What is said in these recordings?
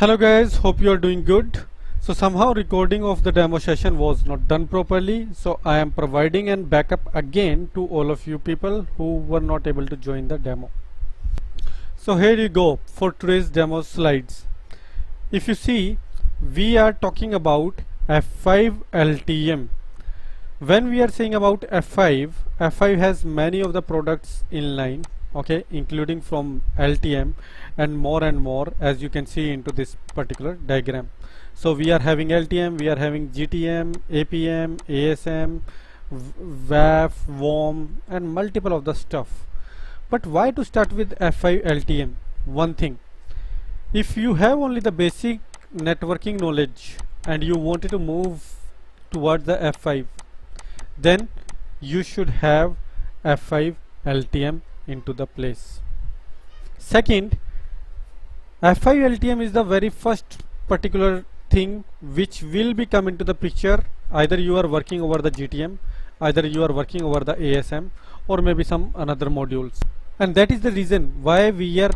Hello guys, hope you are doing good. So somehow recording of the demo session was not done properly, so I am providing an backup again to all of you people who were not able to join the demo. So here you go for today's demo slides. If you see, we are talking about F5 LTM. When we are saying about F5, F5 has many of the products in line, okay, including from LTM and more as you can see into this particular diagram. So we are having LTM, we are having GTM, APM, ASM, WAF, WOM and multiple of the stuff. But why to start with F5 LTM? One thing, if you have only the basic networking knowledge and you wanted to move towards the F5, then you should have F5 LTM into the place. Second, F5 LTM is the very first particular thing which will be come into the picture. Either you are working over the GTM, either you are working over the ASM, or maybe some another modules. And that is the reason why we are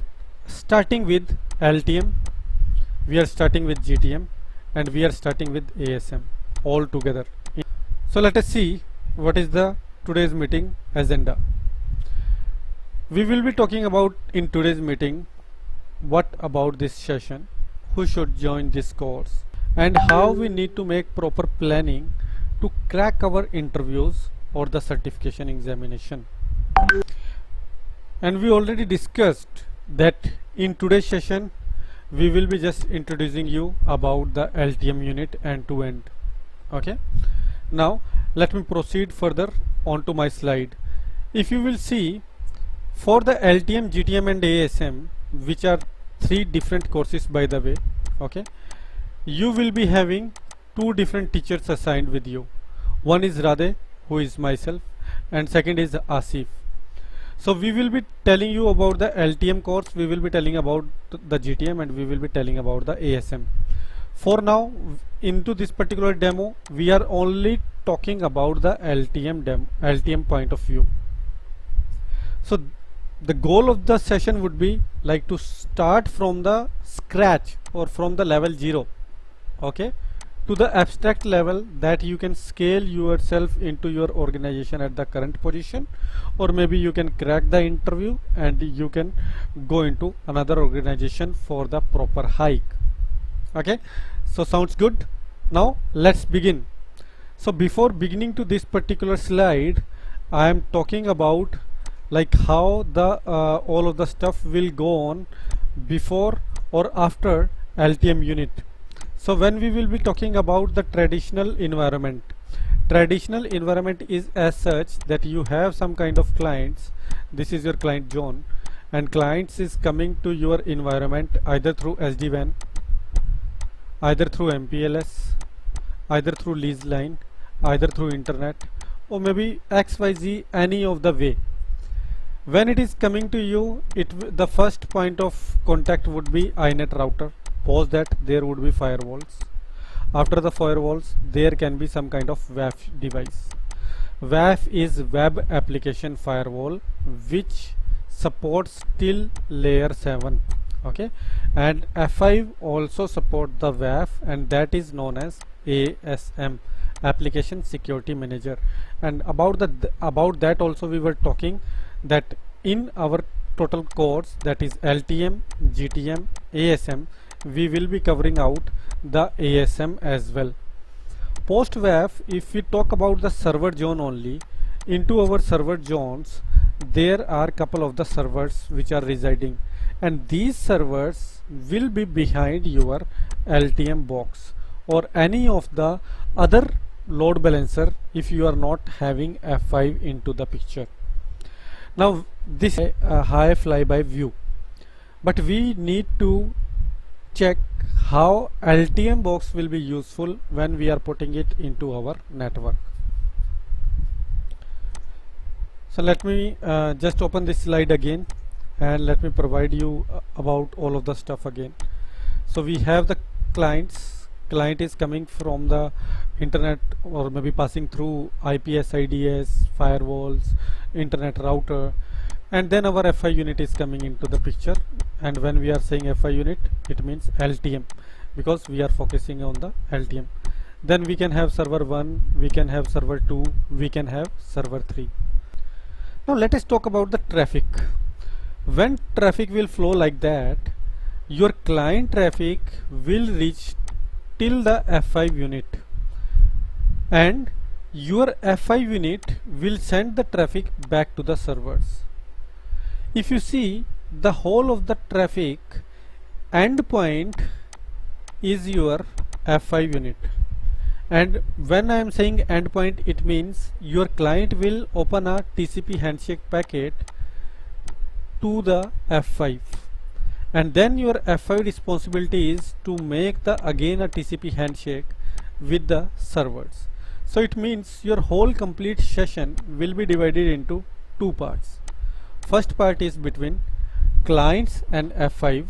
starting with LTM, we are starting with GTM, and we are starting with ASM all together. So let us see what is the today's meeting agenda. We will be talking about in today's meeting what about this session, who should join this course, and how we need to make proper planning to crack our interviews or the certification examination. And we already discussed that in today's session we will be just introducing you about the LTM unit end to end. Okay, now let me proceed further onto my slide. If you will see, for the LTM, GTM and ASM, which are three different courses by the way, okay, you will be having two different teachers assigned with you. One is Radhe, who is myself, and second is Asif. So we will be telling you about the LTM course, we will be telling about the GTM, and we will be telling about the ASM. For now, into this particular demo, we are only talking about the LTM point of view. So the goal of the session would be like to start from the scratch or from the level 0, okay, to the abstract level that you can scale yourself into your organization at the current position, or maybe you can crack the interview and you can go into another organization for the proper hike. Okay, so sounds good. Now let's begin. So before beginning to this particular slide, I am talking about like how the all of the stuff will go on before or after LTM unit. So when we will be talking about the traditional environment is as such that you have some kind of clients. This is your client John, and clients is coming to your environment either through SD-WAN, either through MPLS, either through lease line, either through internet, or maybe XYZ, any of the way. When it is coming to you, the first point of contact would be iNet router. Post that there would be firewalls. After the firewalls, there can be some kind of WAF device. WAF is web application firewall, which supports till layer 7. Okay, and F5 also support the WAF, and that is known as ASM, application security manager. And about that also we were talking that in our total course, that is LTM, GTM, ASM, we will be covering out the ASM as well. Post WAF, if we talk about the server zone only, into our server zones there are couple of the servers which are residing, and these servers will be behind your LTM box or any of the other load balancer if you are not having F5 into the picture. Now this is a high flyby view, but we need to check how LTM box will be useful when we are putting it into our network. So let me just open this slide again and let me provide you about all of the stuff again. So we have the clients. Client is coming from the internet or maybe passing through IPS, IDS, firewalls, internet router, and then our FI unit is coming into the picture. And when we are saying FI unit, it means LTM. because we are focusing on the LTM. Then we can have server 1, we can have server 2, we can have server 3. Now let us talk about the traffic. When traffic will flow like that, your client traffic will reach till the F5 unit, and your F5 unit will send the traffic back to the servers. If you see, the whole of the traffic endpoint is your F5 unit, and when I am saying endpoint, it means your client will open a TCP handshake packet to the F5, and then your F5 responsibility is to make the again a TCP handshake with the servers. So it means your whole complete session will be divided into two parts. First part is between clients and F5,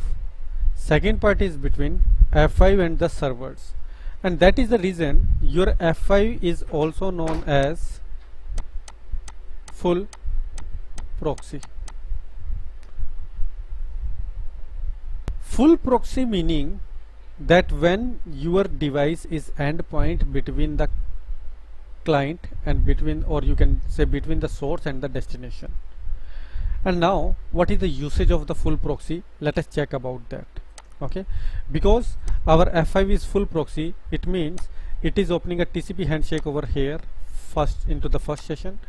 second part is between F5 and the servers, and that is the reason your F5 is also known as full proxy. Full proxy meaning that when your device is endpoint between the client and between, or you can say between the source and the destination. And now what is the usage of the full proxy? Let us check about that. Okay, because our F5 is full proxy, it means it is opening a TCP handshake over here first into the first session,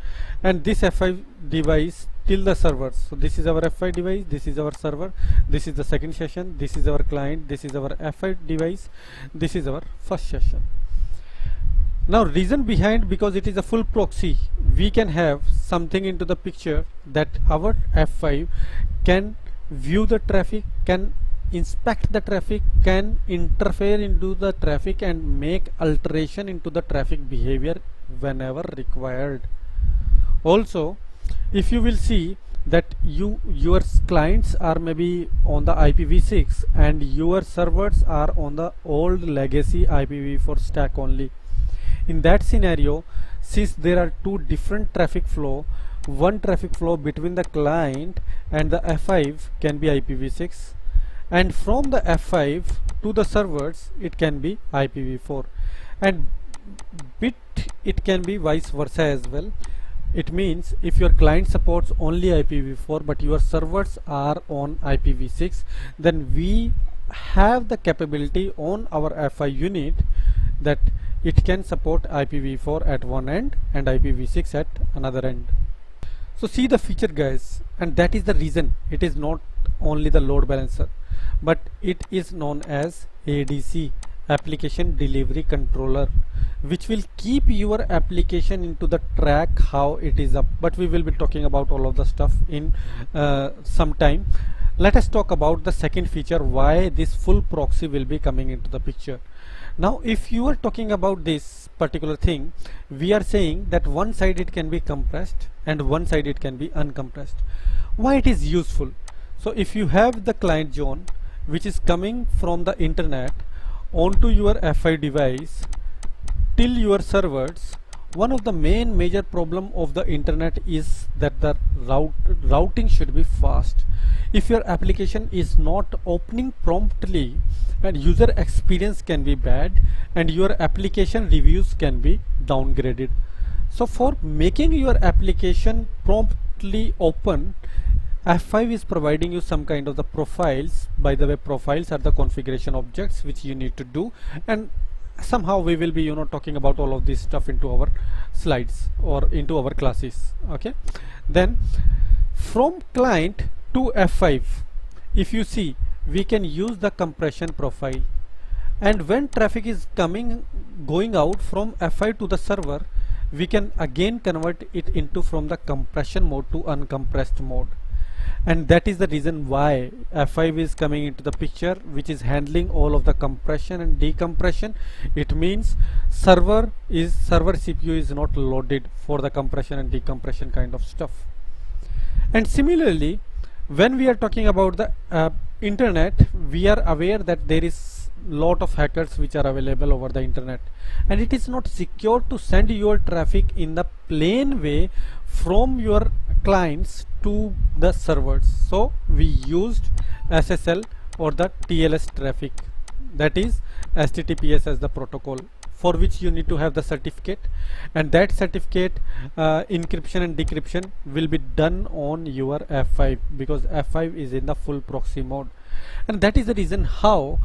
and this F5 device till the servers. So this is our F5 device, this is our server, this is the second session, this is our client, this is our F5 device, this is our first session. Now reason behind, because it is a full proxy, we can have something into the picture that our F5 can view the traffic, can inspect the traffic, can interfere into the traffic and make alteration into the traffic behavior whenever required. Also, if you will see that your clients are maybe on the IPv6 and your servers are on the old legacy IPv4 stack only. In that scenario, since there are two different traffic flow, one traffic flow between the client and the F5 can be IPv6, and from the F5 to the servers it can be IPv4, and it can be vice versa as well. It means if your client supports only IPv4 but your servers are on IPv6, then we have the capability on our F5 unit that it can support IPv4 at one end and IPv6 at another end. So see the feature, guys, and that is the reason it is not only the load balancer, but it is known as ADC, application delivery controller, which will keep your application into the track how it is up. But we will be talking about all of the stuff in some time. Let us talk about the second feature, why this full proxy will be coming into the picture. Now if you are talking about this particular thing, we are saying that one side it can be compressed and one side it can be uncompressed. Why it is useful? So if you have the client zone which is coming from the internet onto your F5 device till your servers, one of the main major problem of the internet is that the routing should be fast. If your application is not opening promptly, and user experience can be bad and your application reviews can be downgraded. So for making your application promptly open, F5 is providing you some kind of the profiles. By the way, profiles are the configuration objects which you need to do, and somehow we will be talking about all of this stuff into our slides or into our classes. Okay, then from client to F5, if you see, we can use the compression profile, and when traffic is going out from F5 to the server, we can again convert it into from the compression mode to uncompressed mode. And that is the reason why F5 is coming into the picture, which is handling all of the compression and decompression. It means server CPU is not loaded for the compression and decompression kind of stuff. And similarly, when we are talking about the internet, we are aware that there is lot of hackers which are available over the internet, and it is not secure to send your traffic in the plain way from your clients to the servers. So we used SSL or the TLS traffic, that is HTTPS as the protocol, for which you need to have the certificate, and that certificate encryption and decryption will be done on your F5, because F5 is in the full proxy mode. And that is the reason how,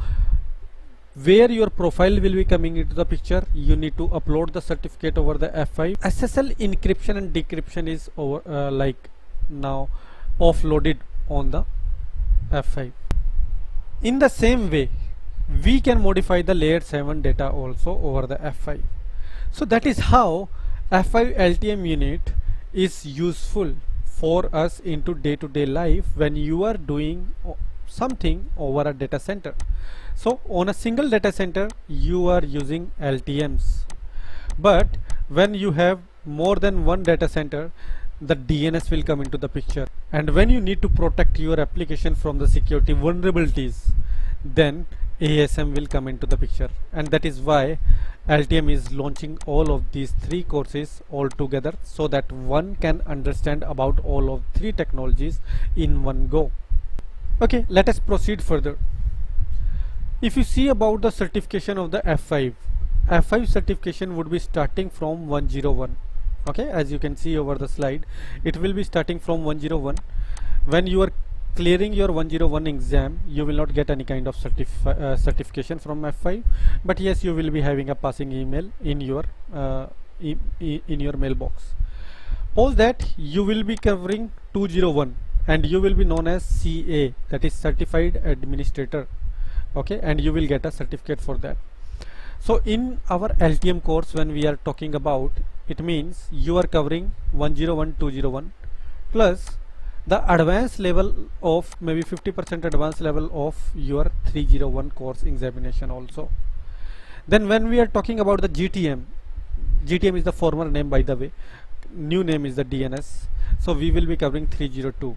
where your profile will be coming into the picture, you need to upload the certificate over the F5. SSL encryption and decryption is over, like now offloaded on the F5. In the same way, we can modify the layer 7 data also over the F5. So that is how F5 LTM unit is useful for us into day-to-day life when you are doing something over a data center. So on a single data center you are using LTMs, but when you have more than one data center, the DNS will come into the picture, and when you need to protect your application from the security vulnerabilities, then ASM will come into the picture. And that is why LTM is launching all of these 3 courses all together, so that one can understand about all of 3 technologies in one go. Okay, let us proceed further. If you see about the certification of the F5 certification would be starting from 101. Okay, as you can see over the slide, it will be starting from 101. When you are clearing your 101 exam, you will not get any kind of certification from F5, but yes, you will be having a passing email in your mailbox. Post that, you will be covering 201 and you will be known as CA, that is Certified Administrator. Okay, and you will get a certificate for that. So in our LTM course, when we are talking about, it means you are covering 101, 201 plus the advanced level of maybe 50% advanced level of your 301 course examination also. Then when we are talking about the GTM is the former name, by the way, new name is the DNS, so we will be covering 302.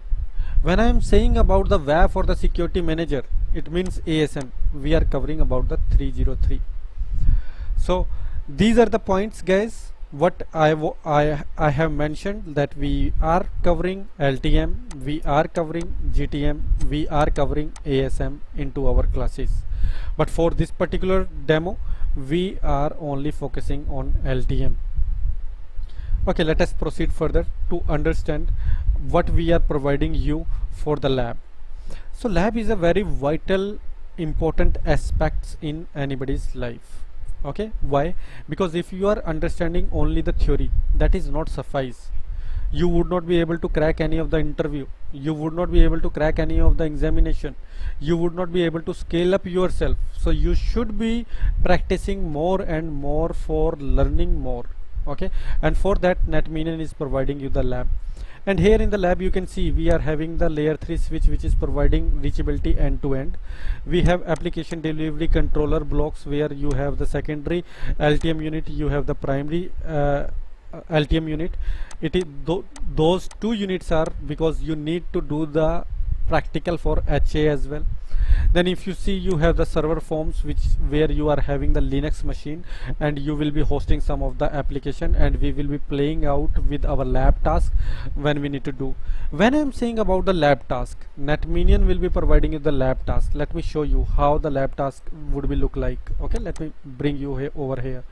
When I am saying about the WAF or the security manager, it means ASM, we are covering about the 303. So these are the points, guys, what I have mentioned, that we are covering LTM, we are covering GTM, we are covering ASM into our classes. But for this particular demo, we are only focusing on LTM. Okay, let us proceed further to understand what we are providing you for the lab. So lab is a very vital, important aspects in anybody's life. Okay, why? Because if you are understanding only the theory, that is not suffice. You would not be able to crack any of the interview, you would not be able to crack any of the examination, you would not be able to scale up yourself. So you should be practicing more and more for learning more. Okay, and for that NetMinion is providing you the lab. And here in the lab you can see we are having the layer 3 switch, which is providing reachability end to end. We have application delivery controller blocks, where you have the secondary LTM unit, you have the primary LTM unit. It is those 2 units are because you need to do the practical for HA as well. Then if you see, you have the server forms, where you are having the Linux machine and you will be hosting some of the application, and we will be playing out with our lab task when we need to do. When I am saying about the lab task, NetMinion will be providing you the lab task. Let me show you how the lab task would be look like. Okay, let me bring you over here.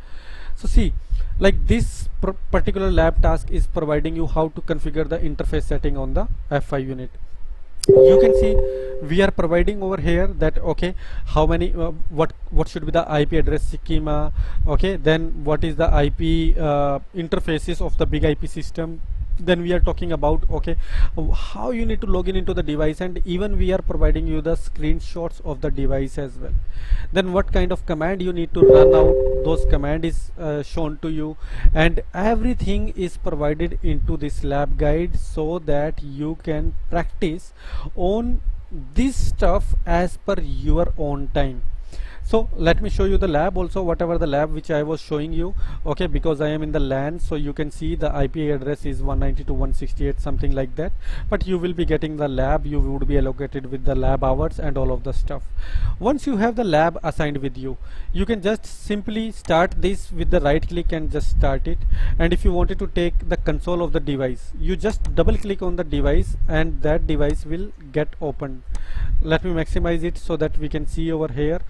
So see, like this particular lab task is providing you how to configure the interface setting on the F5 unit. You can see we are providing over here that, okay, how many what should be the IP address schema, okay, then what is the IP interfaces of the big IP system. Then we are talking about, okay, how you need to log in into the device, and even we are providing you the screenshots of the device as well. Then what kind of command you need to run out, those command is shown to you, and everything is provided into this lab guide, so that you can practice on this stuff as per your own time. So let me show you the lab also, whatever the lab which I was showing you. Okay, because I am in the LAN, so you can see the IP address is 192.168, something like that. But you will be getting the lab, you would be allocated with the lab hours and all of the stuff. Once you have the lab assigned with you, you can just simply start this with the right click and just start it. And if you wanted to take the console of the device, you just double click on the device and that device will get opened. Let me maximize it so that we can see over here.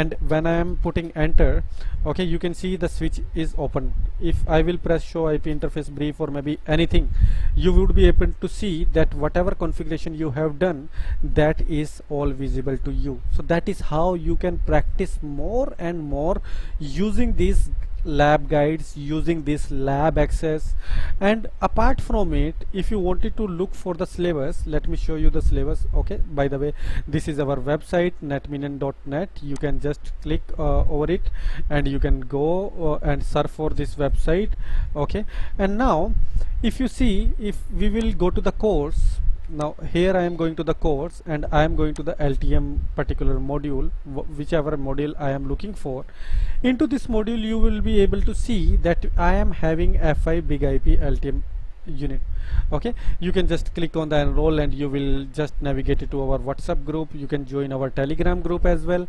and when I am putting enter, okay, you can see the switch is open. If I will press show IP interface brief or maybe anything, you would be able to see that whatever configuration you have done, that is all visible to you. So that is how you can practice more and more using these lab guides, using this lab access. And apart from it, if you wanted to look for the syllabus, let me show you the syllabus. Okay, by the way, this is our website netminion.net. you can just click over it and you can go and search for this website. Okay, and now if you see, if we will go to the course, now here I am going to the course and I am going to the LTM particular module, whichever module I am looking for. Into this module you will be able to see that I am having F5 Big IP LTM unit. Okay, you can just click on the enroll and you will just navigate it to our WhatsApp group. You can join our Telegram group as well,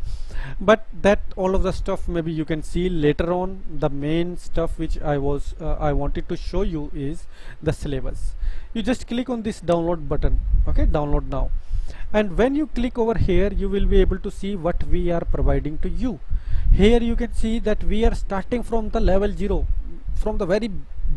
but that all of the stuff maybe you can see later on. The main stuff which I wanted to show you is the syllabus. You just click on this download button. Okay, download now, and when you click over here you will be able to see what we are providing to you. Here you can see that we are starting from the level 0, from the very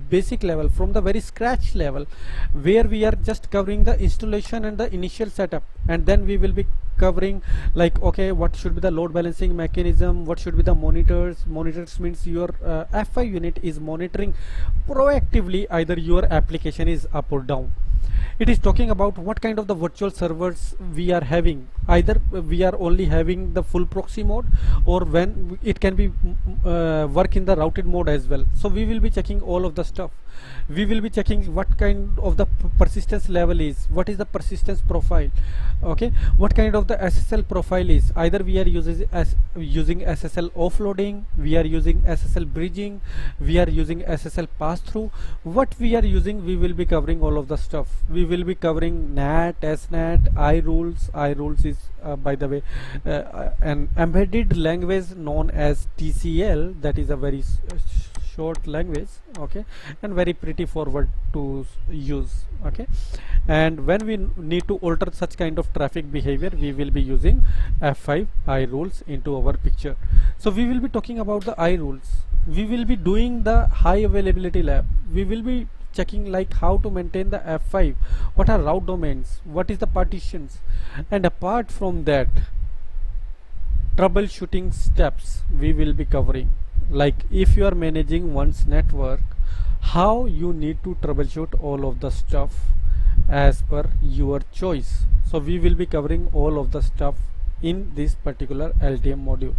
basic level, from the very scratch level, where we are just covering the installation and the initial setup, and then we will be covering like, okay, what should be the load balancing mechanism, what should be the monitors. Monitors means your F5 unit is monitoring proactively either your application is up or down. It is talking about what kind of the virtual servers we are having. Either we are only having the full proxy mode, or when it can be work in the routed mode as well. So we will be checking all of the stuff. We will be checking what kind of the persistence level is, what is the persistence profile, okay, what kind of the SSL profile is. Either we are using SSL offloading, we are using SSL bridging, we are using SSL pass through. What we are using, we will be covering all of the stuff. We will be covering NAT, SNAT, iRules. iRules is by the way an embedded language known as TCL. That is a very short language, okay, and very pretty forward to use. Okay, and when we need to alter such kind of traffic behavior, we will be using F5 iRules into our picture. So we will be talking about the iRules. We will be doing the high availability lab. We will be checking like how to maintain the F5, what are route domains, what is the partitions, and apart from that, troubleshooting steps we will be covering. Like if you are managing one's network, how you need to troubleshoot all of the stuff as per your choice. So we will be covering all of the stuff in this particular LTM module.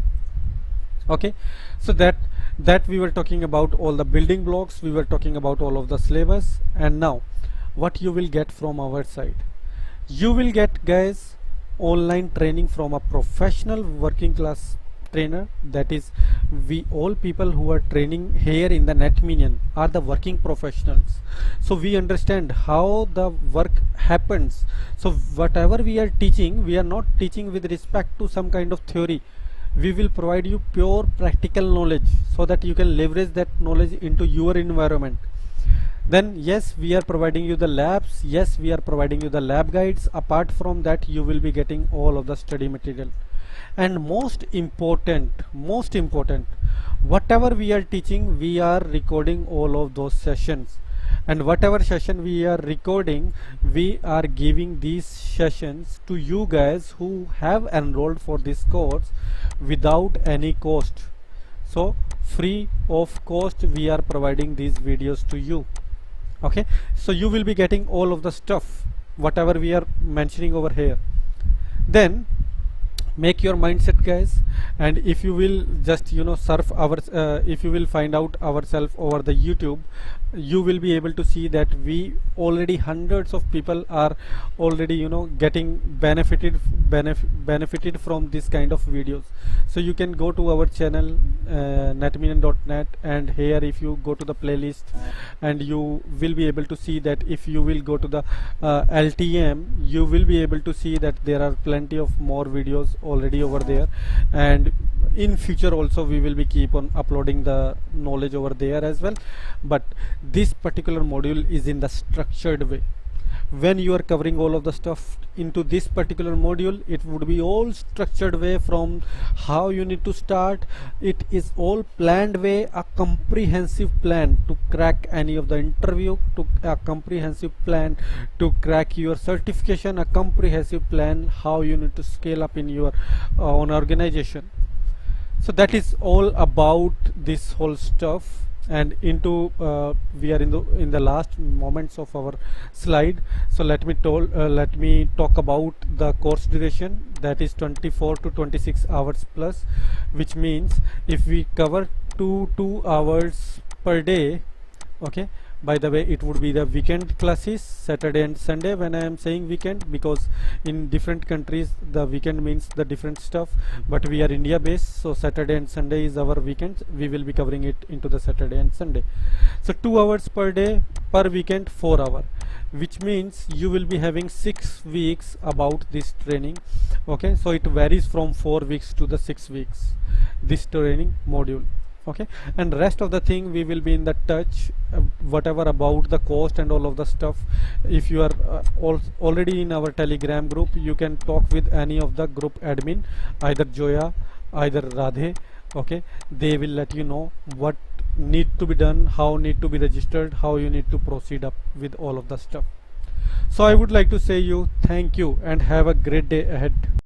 Okay, so that we were talking about all the building blocks, we were talking about all of the syllabus. And now what you will get from our side, you will get, guys, online training from a professional working class trainer. That is, we all people who are training here in the NetMinion are the working professionals, so we understand how the work happens. So whatever we are teaching, we are not teaching with respect to some kind of theory. We will provide you pure practical knowledge so that you can leverage that knowledge into your environment. Then yes, we are providing you the labs, yes, we are providing you the lab guides. Apart from that, you will be getting all of the study material. And most important, whatever we are teaching, we are recording all of those sessions, and whatever session we are recording, we are giving these sessions to you guys who have enrolled for this course without any cost. So free of cost we are providing these videos to you. Okay, so you will be getting all of the stuff whatever we are mentioning over here. Then make your mindset, guys, and if you will just surf our if you will find out ourselves over the YouTube, you will be able to see that we already hundreds of people are already getting benefited from this kind of videos. So you can go to our channel netminion.net, and here if you go to the playlist, and you will be able to see that if you will go to the LTM, you will be able to see that there are plenty of more videos already over there, and in future also we will be keep on uploading the knowledge over there as well. But this particular module is in the structured way. when you are covering all of the stuff into this particular module, it would be all structured way from how you need to start. It is all planned way, a comprehensive plan to crack any of the interview, to a comprehensive plan to crack your certification, a comprehensive plan how you need to scale up in your own organization. So that is all about this whole stuff. And into we are in the last moments of our slide, so let me talk about the course duration, that is 24 to 26 hours plus, which means if we cover 2 hours per day, okay. By the way, it would be the weekend classes, Saturday and Sunday. When I am saying weekend, because in different countries the weekend means the different stuff, but we are India based, so Saturday and Sunday is our weekend. We will be covering it into the Saturday and Sunday. So 2 hours per day, per weekend 4 hour, which means you will be having 6 weeks about this training, okay. So it varies from 4 weeks to the 6 weeks, this training module, okay. And rest of the thing we will be in the touch, whatever about the cost and all of the stuff. If you are already in our Telegram group, you can talk with any of the group admin, either Joya, either Radhe, okay. They will let you know what need to be done, how need to be registered, how you need to proceed up with all of the stuff. So I would like to say you thank you and have a great day ahead.